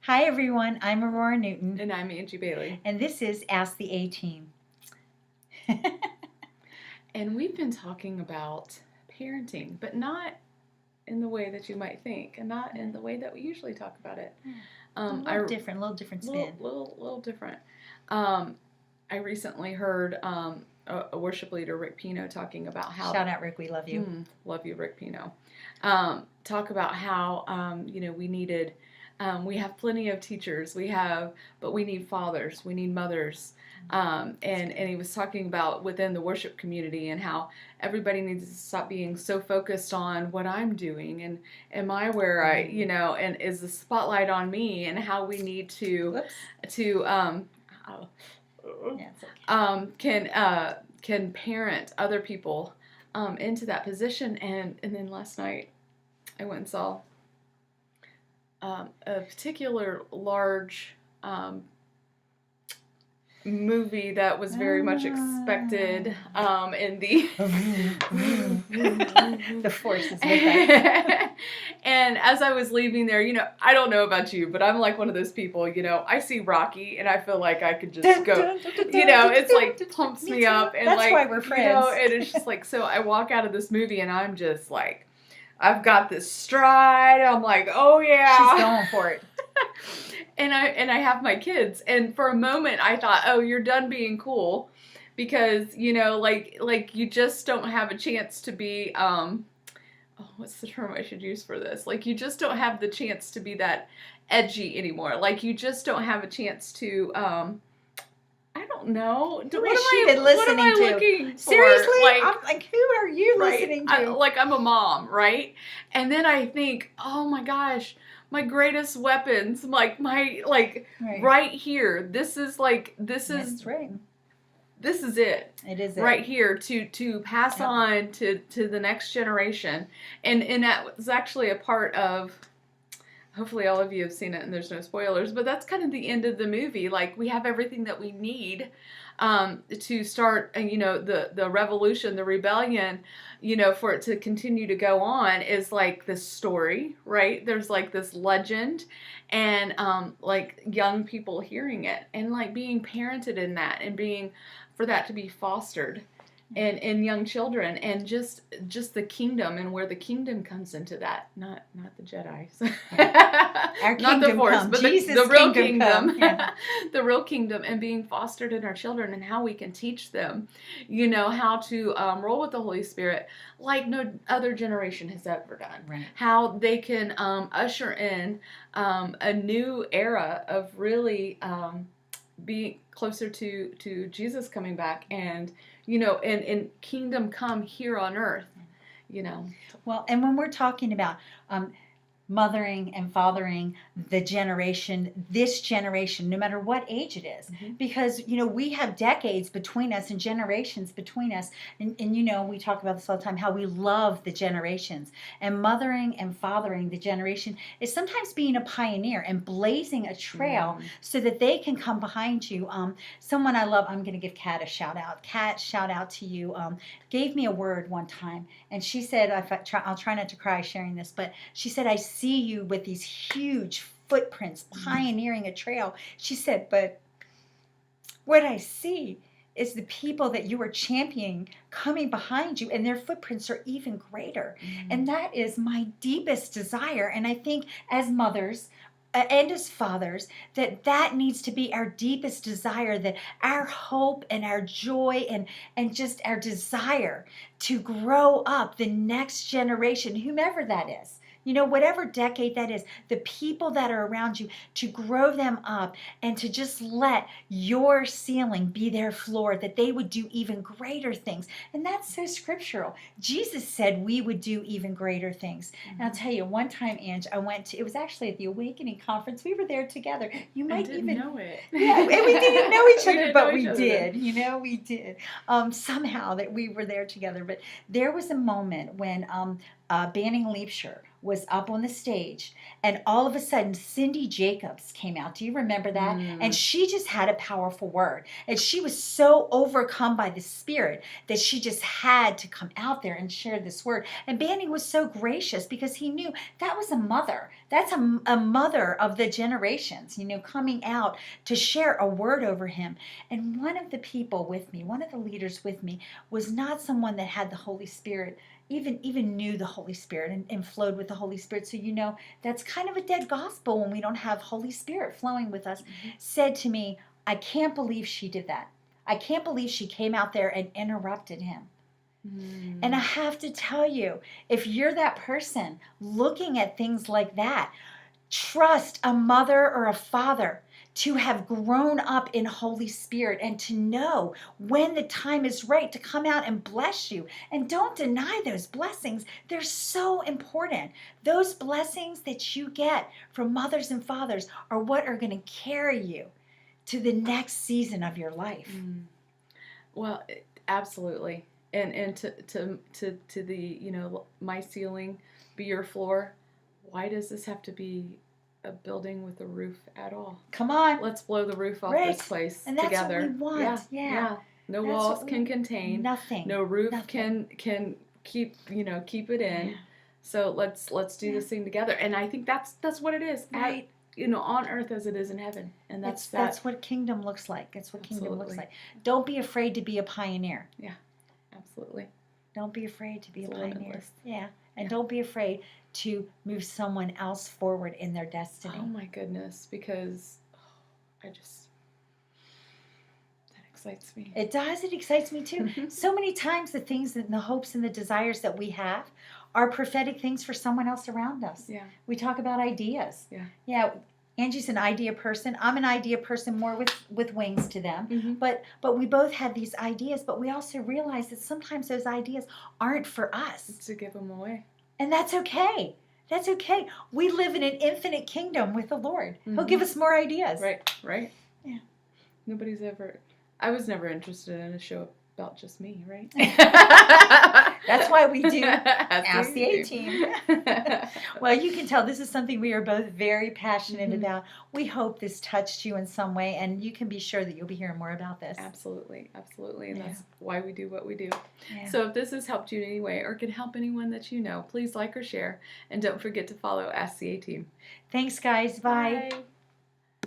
Hi everyone, I'm Aurora Newton, And I'm Angie Bailey. and this is Ask the A-Team. And we've been talking about parenting, but not in the way that you might think, and not in the way that we usually talk about it. A little different spin. Little different. I recently heard a worship leader, Rick Pino, talking about how. Shout out, Rick, we love you. Love you, Rick Pino. Talk about how we needed. We have plenty of teachers. But we need fathers. We need mothers. And he was talking about within the worship community and how everybody needs to stop being so focused on what I'm doing and am I where I, and is the spotlight on me, and how we need to can parent other people into that position. And then last night I went and saw a particular large movie that was very much expected in the the force is with us. And as I was leaving there, I don't know about you, but I'm like one of those people, I see Rocky and I feel like I could just go, it's like pumps me up, and that's why we're friends. And it's just like, so I walk out of this movie and I'm just like, I've got this stride. I'm like, oh yeah, she's going for it. And I have my kids, and for a moment I thought, oh, you're done being cool, because like you just don't have a chance to be what's the term I should use for this? Like, you just don't have the chance to be that edgy anymore. Like, you just don't have a chance to I don't know. Who has she been listening to? Looking for? Seriously? I'm like, who are you listening to? I'm a mom, right? And then I think, oh my gosh, my greatest weapons, right here. This is right. This is it. It is it. Right here to pass on to the next generation. And that was actually a part of, hopefully all of you have seen it and there's no spoilers, but that's kind of the end of the movie. Like, we have everything that we need to start, the revolution, the rebellion, for it to continue to go on, is like this story, right? There's like this legend, and like young people hearing it and like being parented in that, and for that to be fostered in young children, and just the kingdom, and where the kingdom comes into that, not the Jedi, our not the Force, but the real kingdom, the real kingdom, and being fostered in our children, and how we can teach them, how to roll with the Holy Spirit like no other generation has ever done. Right. How they can usher in a new era of really be closer to Jesus coming back, and and kingdom come here on earth, Well, and when we're talking about mothering and fathering this generation, no matter what age it is, because we have decades between us and generations between us, and we talk about this all the time, how we love the generations, and mothering and fathering the generation is sometimes being a pioneer and blazing a trail so that they can come behind you. Someone I love, I'm going to give Kat a shout out. Kat, shout out to you. Gave me a word one time, and she said, I'll try not to cry sharing this, but she said, I see you with these huge footprints pioneering a trail. She said, but what I see is the people that you are championing coming behind you, and their footprints are even greater. And that is my deepest desire. And I think as mothers and as fathers, that needs to be our deepest desire, that our hope and our joy and just our desire to grow up the next generation, whomever that is, whatever decade that is, the people that are around you, to grow them up and to just let your ceiling be their floor, that they would do even greater things. And that's so scriptural. Jesus said we would do even greater things. And I'll tell you, one time, Ange, it was actually at the Awakening Conference. We were there together. You might even know it. Yeah, and we didn't know each other, but we did. We did. Somehow that we were there together. But there was a moment when Banning Liebscher was up on the stage, and all of a sudden Cindy Jacobs came out. Do you remember that? And she just had a powerful word, and she was so overcome by the Spirit that she just had to come out there and share this word. And Banny was so gracious because he knew that was a mother. That's a mother of the generations, coming out to share a word over him. And one of the people with me, one of the leaders with me, was not someone that had the Holy Spirit, even knew the Holy Spirit and flowed with the Holy Spirit. So that's kind of a dead gospel when we don't have Holy Spirit flowing with us. Said to me, I can't believe she did that. I can't believe she came out there and interrupted him. And I have to tell you, if you're that person looking at things like that, trust a mother or a father to have grown up in Holy Spirit and to know when the time is right to come out and bless you. And don't deny those blessings. They're so important. Those blessings that you get from mothers and fathers are what are going to carry you to the next season of your life. Well, absolutely. And to the, my ceiling be your floor. Why does this have to be a building with a roof at all? Come on. Let's blow the roof off Right. this place And that's together. what we want. Yeah. No That's walls what can contain. Nothing. No roof Nothing. can keep it in. Yeah. So let's do this thing together. And I think that's what it is. Right. On earth as it is in heaven. And that's what kingdom looks like. That's what kingdom looks Absolutely. like. Don't be afraid to be a pioneer. Absolutely. Don't be afraid to be It's a pioneer. limitless. Yeah. And Yeah. don't be afraid to move someone else forward in their destiny. Oh my goodness, because that excites me. It does. It excites me too. So many times the things and the hopes and the desires that we have are prophetic things for someone else around us. Yeah. We talk about ideas. Yeah. Yeah. Angie's an idea person. I'm an idea person, more with wings to them. But we both have these ideas, but we also realize that sometimes those ideas aren't for us. To give them away. And that's okay. That's okay. We live in an infinite kingdom with the Lord. He'll give us more ideas. Right. Yeah. I was never interested in a show about just me, right? That's why we do Ask the A-Team. Well, you can tell this is something we are both very passionate about. We hope this touched you in some way, and you can be sure that you'll be hearing more about this. Absolutely. And that's why we do what we do. Yeah. So if this has helped you in any way or can help anyone that you know, please like or share. And don't forget to follow Ask the A-Team. Thanks, guys. Bye. Bye.